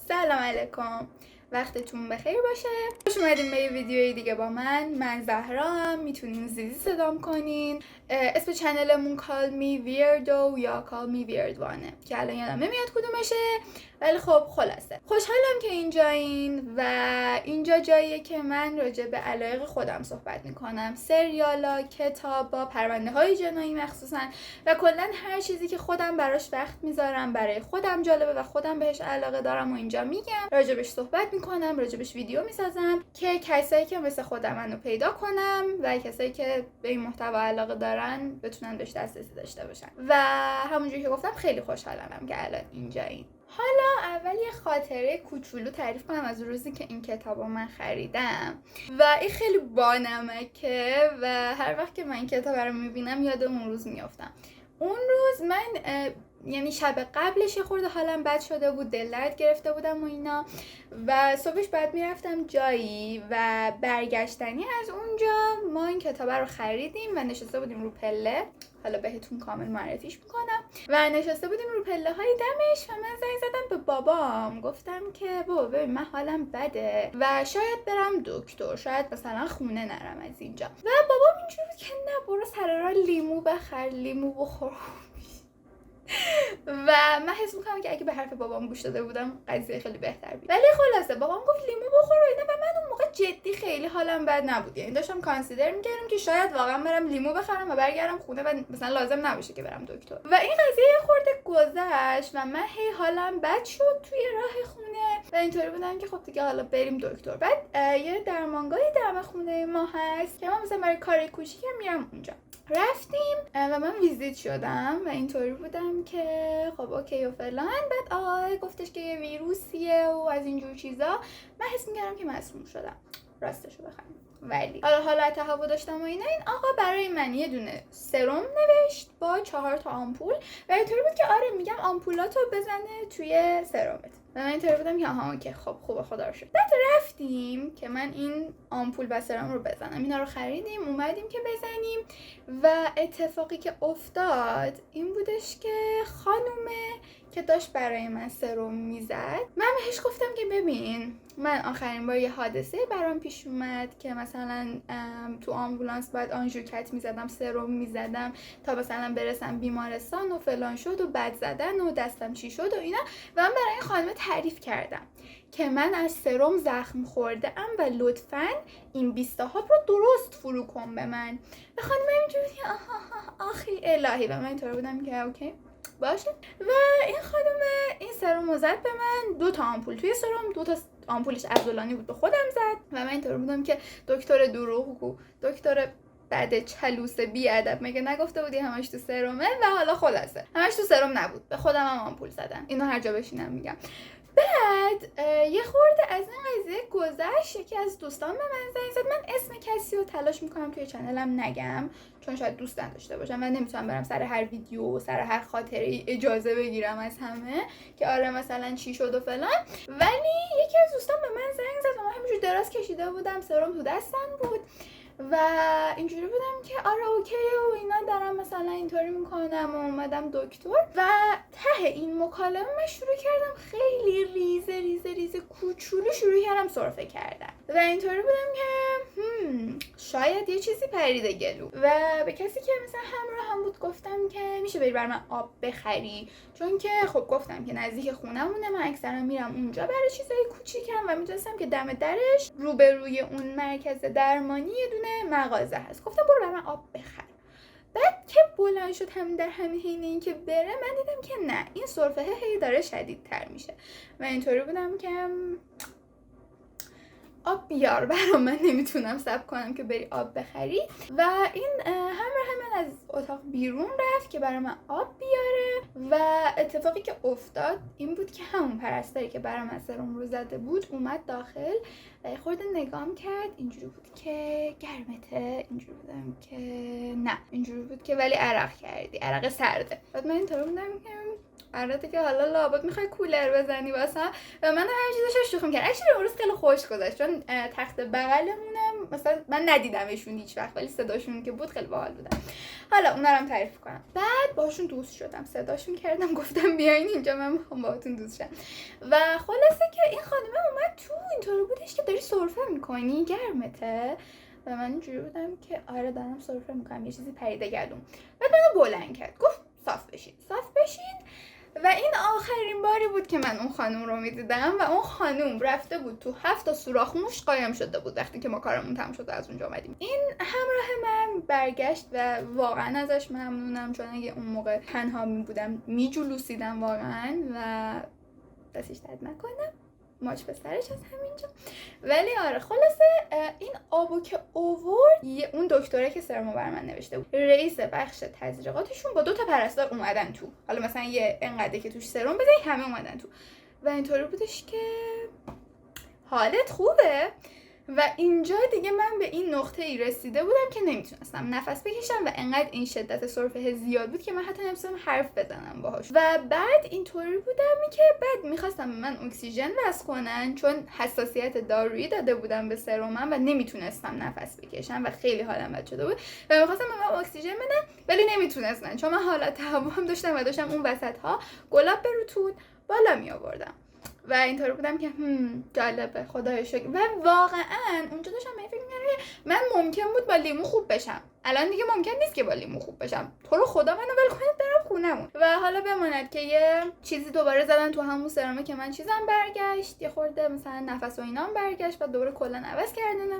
سلام علیکم، وقتتون بخیر باشه. خوش اومدین به یه ویدیوی دیگه با من زهرام. میتونین زیزی صدام کنین. اسم چنلمون کال می ویردو یا کال می ویردوانه که الان یادم نمیاد کدومشه، ولی خب خلاصه خوشحالم که اینجایین و اینجا جاییه که من راجع به علایق خودم صحبت میکنم، سریالا، کتابا، پرونده های جنایی مخصوصا و کلا هر چیزی که خودم براش وقت میذارم، برای خودم جالبه و خودم بهش علاقه دارم و اینجا میگم، راجبش صحبت میکنم، راجبش ویدیو میسازم که کسایی که مثل خودم منو پیدا کنم و کسایی که به این محتوا علاقه دارن بتونن بهش دسترسی داشته باشن. و همونجوری که گفتم خیلی خوشحالم که الان اینجایین. حالا اول یه خاطره کوچولو تعریف کنم از روزی که این کتابو من خریدم و این خیلی بانمکه و هر وقت که من این کتاب رو میبینم یاد اون روز میافتم. اون روز من یعنی شب قبلش خورده حالم بد شده بود، دل درد گرفته بودم و اینا و صبحش بعد میرفتم جایی و برگشتنی از اونجا ما این کتاب رو خریدیم و نشسته بودیم رو پله. حالا بهتون کامل معرفیش میکنم. و نشسته بودیم رو پله های دمش و من زنگ زدم به بابام، گفتم که بابا ببین من حالم بده و شاید برم دکتر، شاید مثلا خونه نرم از اینجا. و بابام اینجوری بود که نه برو سر راه لیمو بخر، لیمو بخور. و من حس میکنم که اگه به حرف بابام گوش داده بودم قضیه خیلی بهتر بود. ولی خلاصه بابام گفت لیمو بخور و اینا و من اون موقع جدی خیلی حالم بد نبود، یعنی داشتم کانسیدر میکردم که شاید واقعا برم لیمو بخرم و برگردم خونه و مثلا لازم نباشه که برم دکتر. و این قضیه یه خورده گذشت و من هی حالم بد شد توی راه خونه و اینطوری بودم که خب دیگه حالا بریم دکتر. بعد یه درمانگاهی دم خونه ما هست که من مثلا برای کار کوچیکم میرم اونجا. رفتیم و من ویزیت شدم و اینطوری بودم که خب اوکی و فلان. بعد آقای گفتش که یه ویروسیه و از اینجور چیزا. من حس می‌کردم که مسموم شدم، راستشو بخوام. ولی حالا تهوع داشتم و اینا. این آقا برای من یه دونه سرم نوشت با 4 تا آمپول و اینطوری بود که آره میگم آمپولاتو بزنه توی سرمت. و من اینطوری بودم که آها اوکی خب خوبه خدا رو شکر. بعد رفتیم که من این آمپول و سرم رو بزنم، اینا رو خریدیم اومدیم که بزنیم و اتفاقی که افتاد این بودش که خانومه که داشت برای من سرم میزد، من بهش گفتم که ببین من آخرین بار یه حادثه برام پیش اومد که مثلا تو آمبولانس باید آنژیوکت میزدم، سرم میزدم تا مثلا برسم بیمارستان و فلان شد و بد زدن و دستم چی شد و اینا و من برای این خانم تعریف کردم که من از سرم زخم خورده ام و لطفاً این 20 تا رو درست فرو کن به من. و خانم اینجوری که آخی الهی و من اینطور بودم که اوکی باشه. و این خانم این سرم زد به من، 2 تا آمپول توی سرم، 2 تا آمپولش عبدالانی بود به خودم زد و من اینطور بودم که دکتر دروغگو، دکتر بعد چلوس بی ادب، مگه نگفته بودی همش تو سرمه؟ و حالا خلاصه همش تو سرم نبود، به خودم هم آمپول زدم. اینو هر جا بشینم میگم. بعد یه خورده از این قضیه گذشت، یکی از دوستان به من زنگ زد. من اسم کسی رو تلاش میکنم توی چنلم نگم چون شاید دوست نداشته باشم و نمیتونم برم سر هر ویدیو و سر هر خاطره اجازه بگیرم از همه که آره مثلا چی شد و فلان. ولی یکی از دوستان به من زنگ زد و من همینجور دراز کشیده بودم، سرم تو دستم بود و اینجوری بودم که آره اوکیه و اینا، دارم مثلا اینطوری میکنم و اومدم دکتر. و ته این مکالمه شروع کردم خیلی ریزه کوچولو شروع کردم سرفه کردن و اینطوری بودم که شاید یه چیزی پریده گلو. و به کسی که مثلا همراه هم بود گفتم که میشه بری بر من آب بخری، چون که خب گفتم که نزدیک خونمونه، من اکثرا میرم اونجا برای چیزای کوچیکم و میدونستم که دم درش روبروی اون مرکز درمانی یه دونه مغازه هست. گفتم برو بر من آب بخر. بعد که بلند شد همین در همین حین این که بره من دیدم که نه این سرفه هی داره شدیدتر میشه و اینطوری بودم که آب بیار برام، من نمیتونم صبر کنم که بری آب بخری. و این همراه من از اتاق بیرون رفت که برای من آب بیاره و اتفاقی که افتاد این بود که همون پرستاری که برای من سرم رو زده بود اومد داخل و خورده نگام کرد، اینجوری بود که گرمته، اینجوری بودم که نه، اینجوری بود که ولی عرق کردی، عرق سرده. بعد من اینطور بودم که البته که حالا لابد میخوای کولر بزنی واسه و من همینجوری داشتم شوخی می‌کردم. اکچولی اون روز خیلی خوش گذشت چون تخت بغلمونم مثلا من ندیدمشون هیچ وقت ولی صداشون که بود خیلی باحال بودن. حالا اونا رو هم تعریف کنم. بعد باهاشون دوست شدم، صداشون کردم، گفتم بیاین اینجا من میخوام باهاتون دوست شم. و خلاصه که بودش که داری سرفه میکنی، گرمته؟ و من اینجوری بودم که آره دارم سرفه میکنم، یه چیزی پریده گلوم. بعد منو بلند کرد گفت صاف بشین. و این آخرین باری بود که من اون خانم رو میدیدم و اون خانم رفته بود تو 7 سوراخ موش قایم شده بود وقتی که ما کارمون تموم شد و از اونجا اومدیم. این همراه من برگشت و واقعا ازش ممنونم، چون اگه اون موقع تنها بودم میجلوسیدم واقعا و دستش درد نکنم، ماچ به سرش از همینجا. ولی آره خلاصه این آبو که اوورد، اون دکتره که سرمو بر من نوشته بود، رئیس بخش تزریقاتشون با 2 پرستار اومدن تو. حالا مثلا یه انقدر که توش سرم بزنی همه اومدن تو و اینطوری بودش که حالت خوبه. و اینجا دیگه من به این نقطه ای رسیده بودم که نمیتونستم نفس بکشم و انقدر این شدت سرفه زیاد بود که من حتی نمیتونستم حرف بزنم باهاش. و بعد اینطوری بودم که بعد میخواستم به من اکسیژن وصل کنن، چون حساسیت دارویی داده بودم به سرمم و نمیتونستم نفس بکشم و خیلی حالم بد شده بود و میخواستم به من اکسیژن بدن ولی نمیتونستن، چون من حالت هوا هم داشتم و داشتم اون وسط ها گلاب به رطوبت بالا می آوردم. و اینطوری بودم که جالبه خدای شکر. و واقعا اونجا داشتم من فکر می‌کردم من ممکن بود با لیمو خوب بشم، الان دیگه ممکن نیست که با لیمو خوب بشم. تو رو خدا منو ول کنید برم خونمون. و حالا بماند که یه چیزی دوباره زدن تو همون سرمه که من چیزم برگشت، یه خورده مثلا نفس و اینام برگشت و دوباره کلا عوض کردن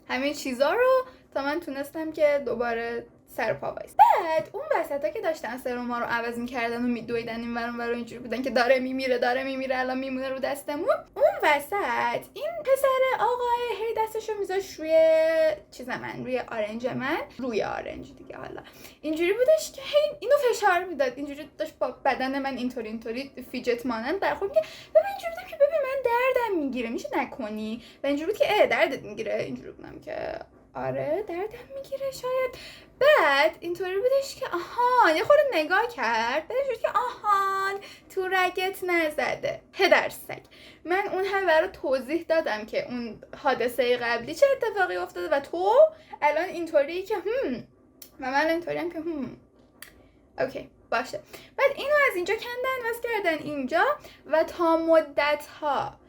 همه چیزا رو تا من تونستم که دوباره سر پا وایس. بعد اون وسطا که داشتن سرما رو عوض می‌کردن و میدویدن این ور اون ور اینجوری بودن که داره میمیره الان میمونه رو دستمون. اون وسط این پسر آقای هی دستشو میذاشت روی آرنج من، روی آرنج دیگه. حالا اینجوری بودش که هی اینو فشار میداد، اینجوری داشت با بدن من اینطوری فیجت مانند برخورد می‌کرد. ببین اینجوری بودم که ببین من دردم میگیره، میشه نکنی؟ و اینجوری بود که دردت میگیره. اینجوری بودم که آره دردم میگیره شاید. بعد اینطوری بودش که یه خورده نگاه کرد، بعدش بود که تو رگت نزده. پدر سگ. من اون هم برای توضیح دادم که اون حادثه قبلی چه اتفاقی افتاده و تو الان اینطوری که و من اینطوریم که اوکی باشه. بعد اینو از اینجا کندن واسه کردن اینجا و تا مدت ها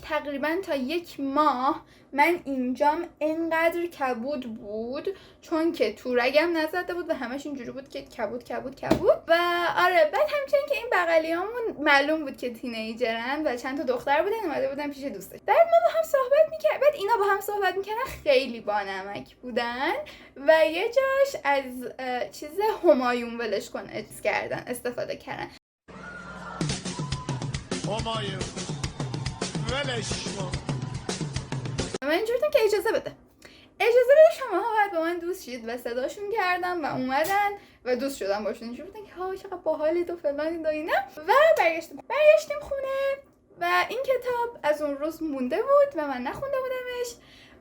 تقریبا تا 1 ماه من اینجام انقدر کبود بود، چون که تو رگم نزده بود و همش اینجوری بود که کبود. و آره بعد همچنین که این بغلیامون معلوم بود که تینیجرن و چند تا دختر بودن اومده بودن پیش دوستش. بعد ما با هم صحبت می‌کردیم، بعد اینا با هم صحبت می‌کردن، خیلی بانمک بودن و یه جاش از چیز همایون ولش کن استفاده کردن. همایون ولش کن. من اینجوری که اجازه بده شماها باید با من دوست شید و صداشون کردم و اومدن و دوست شدم باشون. اینجوری بودن که چقدر باحالید و فلان و اینا. و برگشتیم خونه و این کتاب از اون روز مونده بود و من نخونده بودمش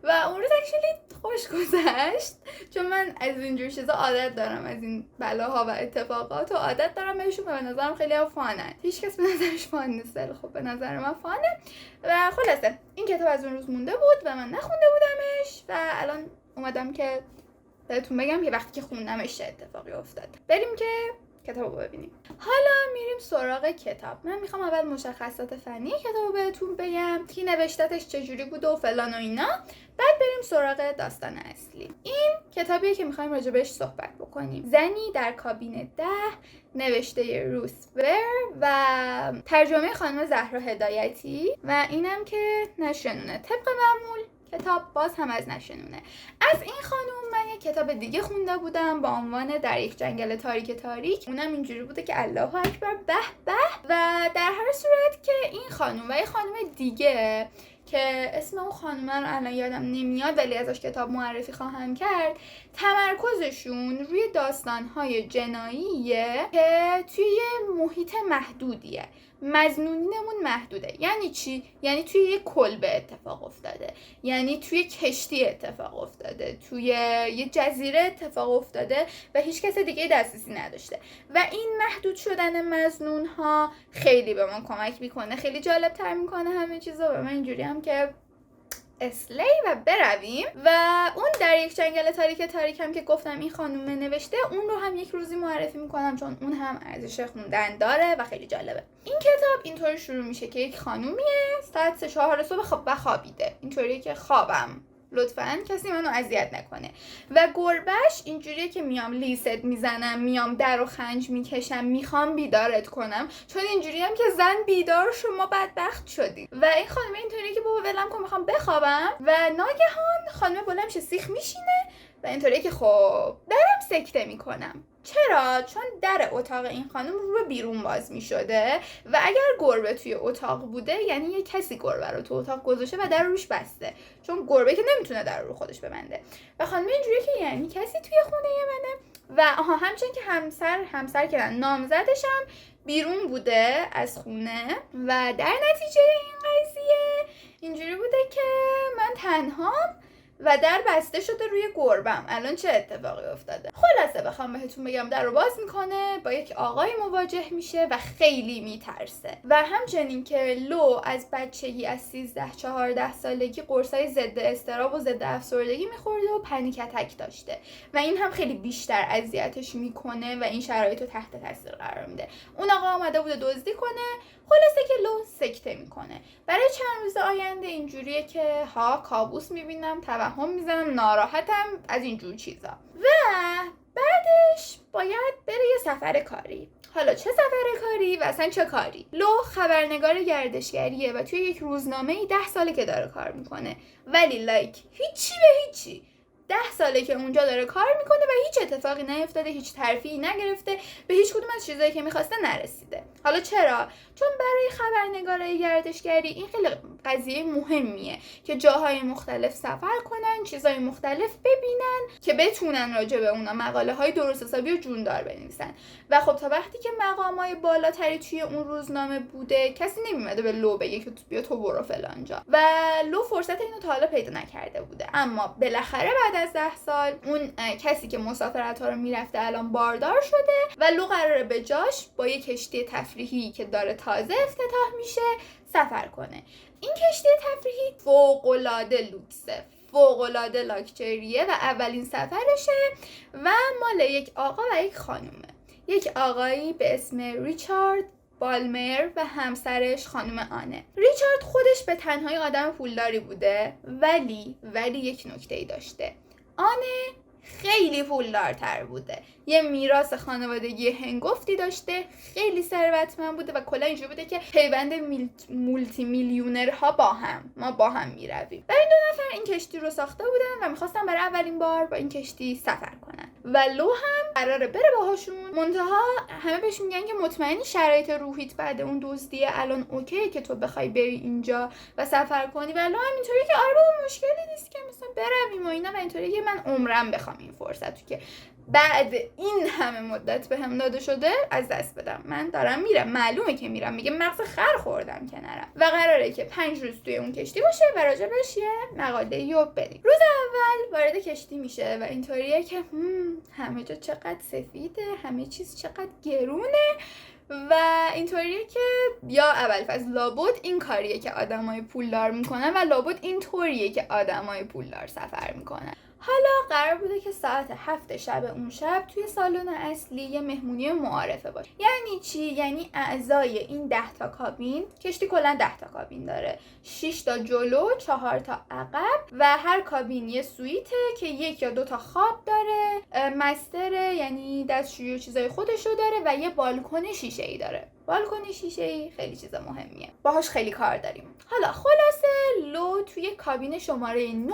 و اون روز اکچولی خوش گذشت، چون من از اینجور چیزا عادت دارم، از این بلاها و اتفاقات و عادت دارم بهشون و به نظرم خیلی فانن. هیچ کس به نظرش فان نیست، خب به نظر من فانه. و خلاصه این کتاب از اون روز مونده بود و من نخونده بودمش و الان اومدم که بهتون بگم که وقتی که خوندمش چه اتفاقی افتاد. بریم که کتابو ببینیم. حالا میریم سراغ کتاب. من میخوام اول مشخصات فنی کتابو بهتون بگم، کی نوشتتش چجوری بوده و فلان و اینا، بعد بریم سراغ داستان اصلی. این کتابیه که میخوایم راجبش صحبت بکنیم. زنی در کابین 10 نوشته روس ور و ترجمه خانم زهرا هدایتی و اینم که نشرنونه. طبق معمول کتاب باز هم از نشنونه. از این خانم من یک کتاب دیگه خونده بودم با عنوان در یک جنگل تاریک. اونم اینجوری بوده که الله اکبر به به. و در هر صورت که این خانم و یه خانم دیگه که اسم اون خانم رو الان یادم نمیاد ولی ازش کتاب معرفی خواهم کرد، تمرکزشون روی داستان‌های جناییه که توی یه محیط محدودیه. مظنونینمون محدوده. یعنی چی؟ یعنی توی یه کلبه اتفاق افتاده، یعنی توی کشتی اتفاق افتاده، توی یه جزیره اتفاق افتاده و هیچ کس دیگه دسترسی نداشته. و این محدود شدن مظنون ها خیلی به ما کمک میکنه، خیلی جالب تر میکنه همه چیزا. و من اینجوری هم که اسلی و برویم. و اون در یک جنگل تاریک هم که گفتم این خانومه نوشته، اون رو هم یک روزی معرفی میکنم چون اون هم ارزش خوندن داره و خیلی جالبه. این کتاب اینطوری شروع میشه که یک خانومیه ساعت 4 صبح و خوابیده، اینطوریه که خوابم لطفاً کسی منو اذیت نکنه. و گربهش اینجوریه که میام لیست میزنم، میام در و خنج میکشم، میخوام بیدارت کنم، چون اینجوری هم که زن بیدار شما بدبخت شدی. و این خانمه اینطوریه که بابا ولم کن میخوام بخوابم. و ناگهان خانمه بلند میشه سیخ میشینه و اینطوریه که خب درم سکته میکنم. چرا؟ چون در اتاق این خانم رو به بیرون باز می شده و اگر گربه توی اتاق بوده یعنی یه کسی گربه رو تو اتاق گذاشته و در روش بسته، چون گربه که نمیتونه در رو خودش ببنده. و خانم اینجوریه که یعنی کسی توی خونه منه. و همچنین که همسر که نامزدش هم بیرون بوده از خونه و در نتیجه این قضیه اینجوری بوده که من تنهام و در بسته شده روی گربم. الان چه اتفاقی افتاده؟ خلاصه بخوام بهتون بگم، در رو باز میکنه، با یک آقای مواجه میشه و خیلی میترسه. و همچنین که لو از بچگی از 13-14 سالگی قرصای ضد اضطراب و ضد افسردگی میخورده و پنیک اتک داشته و این هم خیلی بیشتر اذیتش میکنه و این شرایط رو تحت تاثیر قرار میده. اون آقا اومده بوده دزدی کنه، خلاصه که لو سکته میکنه. برای چند روز آینده اینجوریه که کابوس میبینم، توهم میزنم، ناراحتم، از اینجور چیزا. و بعدش باید بره یه سفر کاری. حالا چه سفر کاری و اصلا چه کاری؟ لو خبرنگار گردشگریه و توی یک روزنامه‌ای 10 ساله که داره کار میکنه، ولی هیچی به هیچی. 10 ساله که اونجا داره کار میکنه و هیچ اتفاقی نیفتاده، هیچ ترفیعی نگرفته، به هیچ کدوم از چیزایی که میخواسته نرسیده. حالا چرا؟ چون برای خبرنگارای گردشگری این خیلی قضیه مهمیه که جاهای مختلف سفر کنن، چیزای مختلف ببینن که بتونن راجع به اونا مقاله های درست حسابی و جوندار بنویسن. و خب تا وقتی که مقامای بالاتری توی اون روزنامه بوده، کسی نمیومده به لو بگه که بیا تو برو فلان جا. و لو فرصت اینو تا حالا پیدا نکرده بوده. اما بالاخره بعد از 10 سال اون کسی که مسافرت‌ها رو میرفته الان باردار شده و لو قراره به جاش با یه کشتی تفریحی که داره تازه افتتاح میشه سفر کنه. این کشتی تفریحی فوق‌العاده لوکسه، فوق‌العاده لاکچریه و اولین سفرشه و مال یک آقا و یک خانومه. یک آقایی به اسم ریچارد بالمر و همسرش خانم آنه. ریچارد خودش به تنهایی آدم پولداری بوده، ولی یک نکته‌ای داشته. آنه خیلی پولدارتر بوده، یه میراث خانوادگی هنگفتی داشته، خیلی ثروتمند بوده و کلا اینجوری بوده که پیوند مولتی میلیونرها ما با هم میرویم. و این 2 نفر این کشتی رو ساخته بودن و میخواستن برای اولین بار با این کشتی سفر کنن و لو هم قراره بره باهاشون. منتها همه بهش میگن که مطمئنی شرایط روحیت بعد اون دزدی الان اوکی که تو بخوای بری اینجا و سفر کنی؟ و لو هم اینطوری که آره بابا مشکلی نیست که مثلا برویم و اینا، و اینطوری که من عمرم بخوام این فرصتو که بعد این همه مدت به هم داده شده از دست بدم. من دارم میرم، معلومه که میرم، میگه مغز خر خوردم که نرم. و قراره که 5 روز توی اون کشتی باشه و راجبش یه مقاله یوب بریم. روز اول وارد کشتی میشه و اینطوریه که همه جا چقدر سفیده، همه چیز چقدر گرونه و اینطوریه که یا اول فصل لابد این کاریه که آدمای پولدار میکنن و لابد این طوریه که آدمای پولدار سفر میکنن. حالا قرار بوده که ساعت 7 شب اون شب توی سالن اصلی یه مهمونی معارفه باشه. یعنی چی؟ یعنی اعضای این 10 تا کابین، کشتی کلا 10 تا کابین داره، 6 تا جلو، 4 تا عقب و هر کابین یه سویته که 1 یا 2 تا خواب داره، مستر یعنی دستشویی و چیزای خودشو داره و یه بالکن شیشه‌ای داره. بالکن شیشه‌ای خیلی چیز مهمیه، باهاش خیلی کار داریم. حالا خلاصه لو توی کابین شماره 9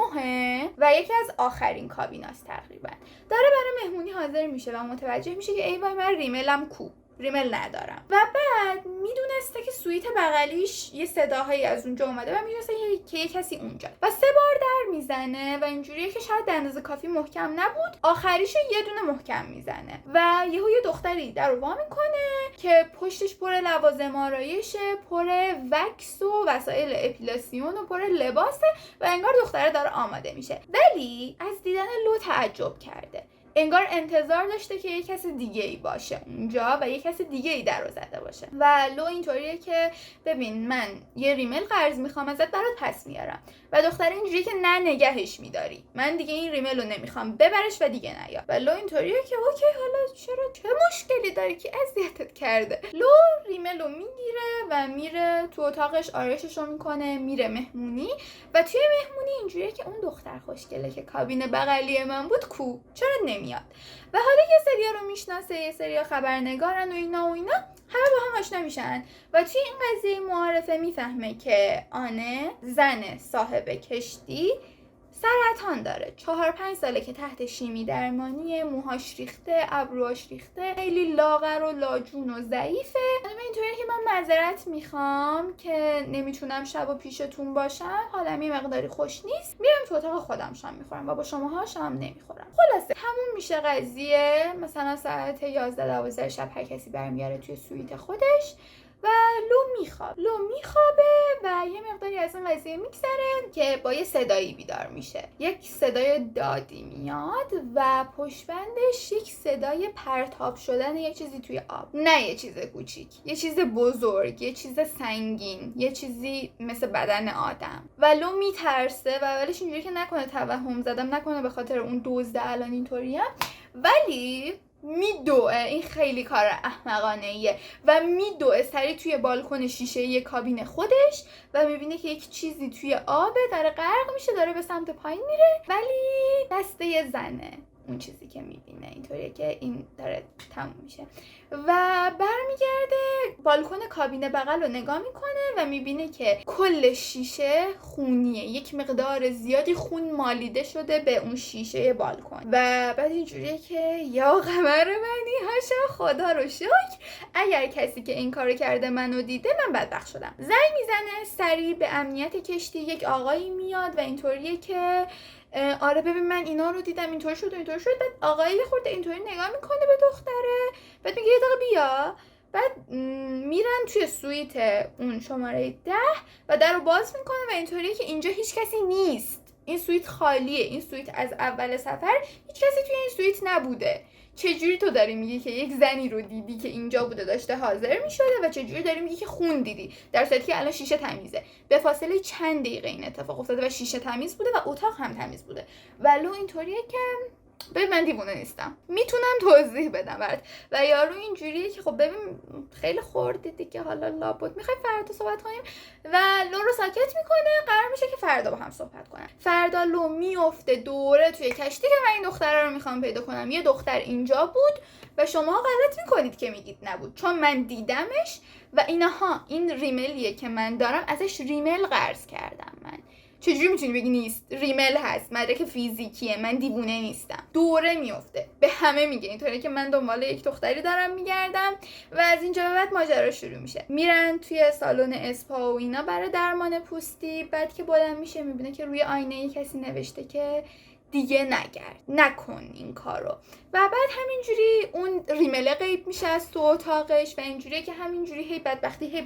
و یکی از آخرین کابیناست تقریبا. داره برای مهمونی حاضر میشه و متوجه میشه که ای وای من ریملم کو، ریمل ندارم. و بعد میدونسته که سویت بغلیش یه صداهایی از اونجا اومده و میدونسته که یه کسی اونجا و 3 بار در میزنه و اینجوریه که شاید به اندازه کافی محکم نبود، آخریشو یه دونه محکم میزنه و یهو یه دختری در رو وا میکنه که پشتش پر لوازم آرایشه، پر وکس و وسایل اپیلاسیون و پر لباسه و انگار دختره داره آماده میشه. ولی از دیدن لو تعجب کرده. انگار انتظار داشته که یک کس دیگه ای باشه اونجا و یک کس دیگه ای درو زده باشه. و لو اینطوریه که ببین من یه ریمل قرض میخوام ازت، برات پس میارم. و دختر اینجوریه که نه نگهش میداری، من دیگه این ریمل رو نمیخوام، ببرش و دیگه نیا. و لو اینطوریه که اوکی حالا چرا، چه مشکلی داری که اذیتت کرده. لو ریمل رو میگیره و میره تو اتاقش، آرایشش رو میکنه، میره مهمونی. و توی مهمونی اینجوریه که اون دختر خوشگله که کابین بغلی من بود کو، چرا نمیاد؟ و حالا یه سریا رو میشناسه، یه سریا خبرنگارن و اینا همه با هم آشنا میشن. و توی این قضیه معارفه میفهمه که آنه زن صاحب کشتی سرطان داره، 4-5 ساله که تحت شیمی درمانیه، موهاش ریخته، ابروهاش ریخته، خیلی لاغر و لاجون و ضعیفه. من اینطوریه که من معذرت میخوام که نمیتونم شب و پیشتون باشم، حالم یه مقداری خوش نیست، میرم تو اتاق خودم شام میخورم و با شماها شام نمیخورم. خلاصه تموم میشه قضیه، مثلا ساعت 11-12 شب هر کسی برمیگره توی سویت خودش و لو میخوابه و یه مقداری از این قضیه میگذره که با یه صدایی بیدار میشه. یک صدای دادی میاد و پشتبندش یک صدای پرتاب شدن یه چیزی توی آب، نه یه چیز کوچیک، یه چیز بزرگ، یه چیز سنگین، یه چیزی مثل بدن آدم. و لو میترسه و اولش اینجوری که نکنه توهم زدم، نکنه به خاطر اون دزد الان اینطوریم، ولی میدوه. این خیلی کار احمقانه‌ایه و میدوه سری توی بالکن شیشه‌ای کابین خودش و میبینه که یک چیزی توی آبه، داره غرق میشه، داره به سمت پایین میره، ولی دسته زنه اون چیزی که میبینه. اینطوریه که این داره تموم میشه و برمیگرده بالکن کابین بغل رو نگاه میکنه و میبینه که کل شیشه خونیه، یک مقدار زیادی خون مالیده شده به اون شیشه بالکن. و بعد اینجوریه که یا قمر منی، هاشا خدا رو شکر، اگر کسی که این کارو کرده منو دیده من بدبخت شدم. زنگ میزنه سریع به امنیت کشتی، یک آقایی میاد و اینطوریه که آره ببین من اینا رو دیدم، اینطور شد. بعد آقایی خورده اینطوری نگاه میکنه به دختره، بعد میگه یه دقیقه بیا. بعد میرن توی سویت اون شماره 10 و در رو باز میکنه و اینطوریه که اینجا هیچ کسی نیست، این سویت خالیه، این سویت از اول سفر هیچ کسی توی این سویت نبوده. چجوری تو داری میگی که یک زنی رو دیدی که اینجا بوده داشته حاضر میشده و چجوری داری میگی که خون دیدی، در صورتی که الان شیشه تمیزه؟ به فاصله چند دقیقه این اتفاق افتاده و شیشه تمیز بوده و اتاق هم تمیز بوده. ولو اینطوریه که ببین من دیوونه نیستم، میتونم توضیح بدم برات. و یارو اینجوریه که خب ببین خیلی خوردی دیگه، حالا لابد میخوای فردا صحبت کنیم. و لو رو ساکت میکنه، قرار میشه که فردا با هم صحبت کنن. فردا لو میفته دوره توی کشتی که من این دختره رو میخوام پیدا کنم، یه دختر اینجا بود و شما غلط میکنید که میگید نبود، چون من دیدمش و اینها این ریملیه که من دارم، ازش ریمل قرض کردم. من چجوری میتونی بگی نیست؟ ریمل هست، مدرک فیزیکیه، من دیوونه نیستم. دوره میفته، به همه میگه اینطوری که من دنبال یک دختری دارم میگردم و از اینجا به بعد ماجرا شروع میشه. میرن توی سالن اسپا و اینا برای درمان پوستی. بعد که بلند میشه میبینه که روی آینه کسی نوشته که دیگه نگرد، نکن این کارو. و بعد همینجوری اون ریمله غیب میشه از تو اتاقش و اینجوریه که همینجوری هی بدبختی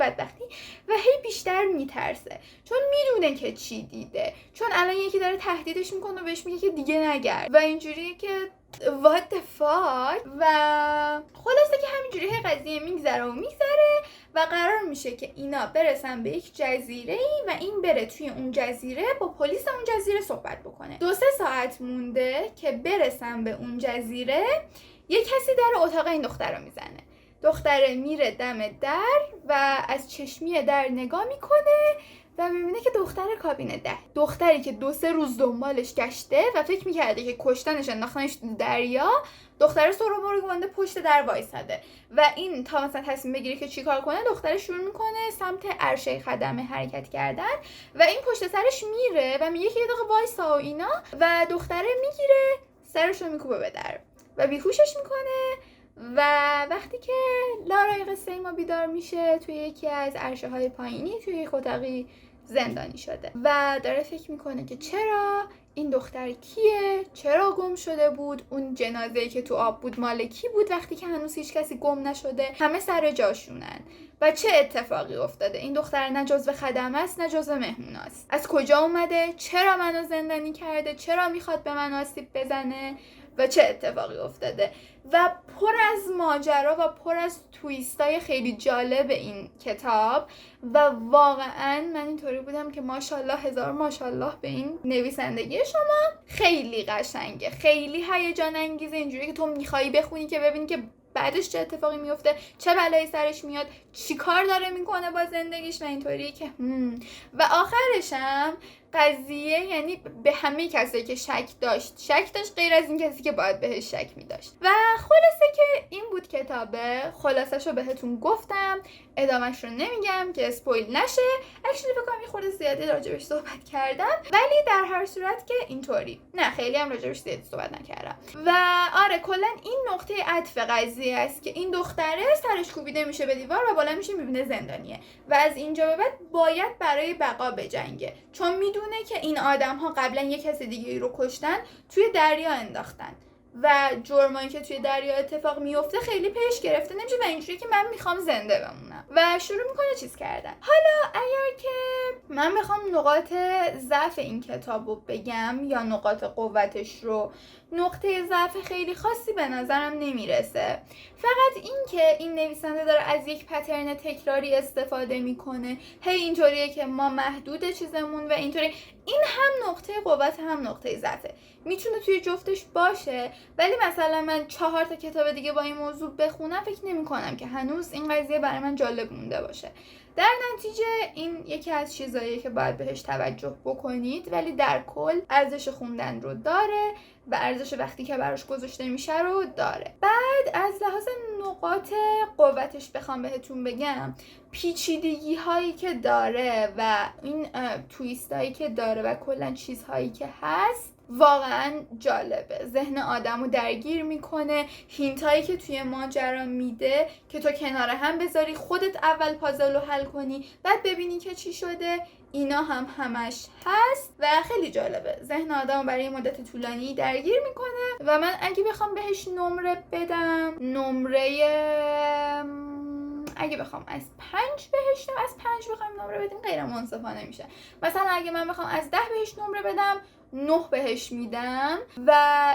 و هی بیشتر میترسه، چون میدونه که چی دیده، چون الان یکی داره تهدیدش میکنه و بهش میگه که دیگه نگرد و اینجوریه که what the fuck. و خلاصه که همینجوری هی قضیه میگذره و قرار میشه که اینا برسن به یک جزیره‌ای و این بره توی اون جزیره با پلیس اون جزیره صحبت بکنه. 2-3 ساعت مونده که برسن به اون جزیره، یک کسی در اتاق این دختر رو میزنه. دختره میره دم در و از چشمی در نگاه میکنه و میبینه که دختر کابین 10، دختری که 2-3 روز دنبالش گشته و فکر میکرده که کشتنش، انداختنش تو دریا، دختر سرو گنده پشت در وایساده و این تا مثلا تصمیم بگیره که چیکار کنه، دختر شروع میکنه سمت عرشه خدمه حرکت کردن و این پشت سرش میره و میگه که یه دقیقه وایسا و اینا و دختره میگیره سرش رو میکوبه به در و بیهوشش میکنه. و وقتی که لارای قصه ما بیدار میشه توی یکی از عرشه های پایینی توی یک اتاقی زندانی شده و داره فکر میکنه که چرا این دختر کیه، چرا گم شده بود، اون جنازه‌ای که تو آب بود مال کی بود وقتی که هنوز هیچ کسی گم نشده، همه سر جاشونن و چه اتفاقی افتاده. این دختر نه جزو خدمه است نه جزو مهمون است، از کجا اومده، چرا منو زندانی کرده، چرا میخواد به من آسیب بزنه و چه اتفاقی افتاده و پر از ماجرا و پر از تویستای خیلی جالب این کتاب و واقعا من اینطوری بودم که ماشاءالله هزار ماشاءالله به این نویسندگی شما. خیلی قشنگه، خیلی هیجان انگیزه، اینجوری که تو میخوایی بخونی که ببینی که بعدش چه اتفاقی میفته، چه بلایی سرش میاد، چی کار داره میکنه با زندگیش و اینطوری که و آخرشم قضیه یعنی به همه کسایی که شک داشت غیر از این کسی که باید بهش شک میداشت. و خلاصه که این بود کتابه، خلاصش رو بهتون گفتم، ادامهش رو نمیگم که اسپویل نشه. اکچولی فکر کنم یه خورده زیادی راجبش صحبت کردم، ولی در هر صورت که اینطوری نه، خیلی هم راجبش زیادی صحبت نکردم. و آره کلا این نقطه عطف قضیه است که این دختره سرش کوبیده میشه به دیوار و بالا میشه میبینه زندانیه و از اینجا به بعد باید برای بقا بجنگه، چون میدونه که این آدم ها قبلا یک کس دیگه رو کشتن، توی دریا انداختن و جرمایی که توی دریا اتفاق میفته خیلی پیش گرفته نمیشه و اینجوری که من میخوام زنده بمونم و شروع میکنه چیز کردن. حالا اگر که من بخوام نقاط ضعف این کتاب رو بگم یا نقاط قوتش رو، نقطه ضعف خیلی خاصی به نظرم نمیرسه، فقط این که این نویسنده داره از یک پترن تکراری استفاده میکنه، هی اینطوریه که ما محدود چیزمون و اینطوری. این هم نقطه قوت هم نقطه ضعفه، میتونه توی جفتش باشه، ولی مثلا من 4 تا کتاب دیگه با این موضوع بخونم فکر نمی کنم که هنوز این قضیه برای من جالب مونده باشه. در نتیجه این یکی از چیزاییه که باید بهش توجه بکنید، ولی در کل ارزش خوندن رو داره و ارزش وقتی که براش گذاشته میشه رو داره. بعد از لحاظ نقاط قوتش بخوام بهتون بگم، پیچیدگی هایی که داره و این تویست هایی که داره و کلا چیزهایی که هست واقعا جالبه، ذهن آدمو درگیر میکنه، هینت هایی که توی ماجرا میده که تو کنار هم بذاری، خودت اول پازل رو حل کنی بعد ببینی که چی شده، اینا هم همش هست و خیلی جالبه، ذهن آدمو برای مدت طولانی درگیر میکنه و من اگه بخوام بهش نمره بدم، اگه بخوام از 5 بهش از 5 بخوام نمره بدیم غیر منصفانه میشه. مثلا اگه من بخوام از 10 بهش نمره بدم 9 بهش میدم و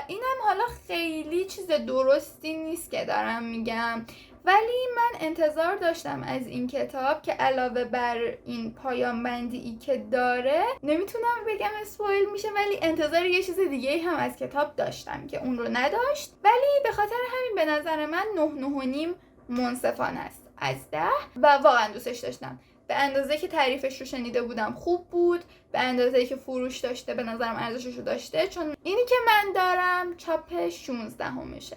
اینم حالا خیلی چیز درستی نیست که دارم میگم، ولی من انتظار داشتم از این کتاب که علاوه بر این پایان بندی ای که داره، نمیتونم بگم اسپویل میشه، ولی انتظار یه چیز دیگه هم از کتاب داشتم که اون رو نداشت، ولی به خاطر همین به نظر من 9.5 منصفانه است از 10 و واقعا دوستش داشتم. به اندازه که تعریفش رو شنیده بودم خوب بود، به اندازه که فروش داشته به نظرم ارزشش رو داشته، چون اینی که من دارم چاپ 16مشه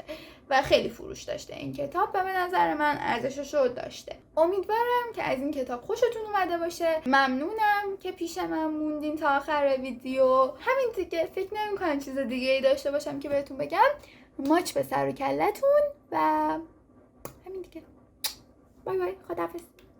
و خیلی فروش داشته این کتاب و به نظر من ارزشش رو داشته. امیدوارم که از این کتاب خوشتون اومده باشه. ممنونم که پیش من موندین تا آخر ویدیو. همین دیگه، فکر نمی‌کنم چیز دیگه ای داشته باشم که بهتون بگم. ماچ به سر و کلتون و همین دیگه. بای بای، خداحافظ.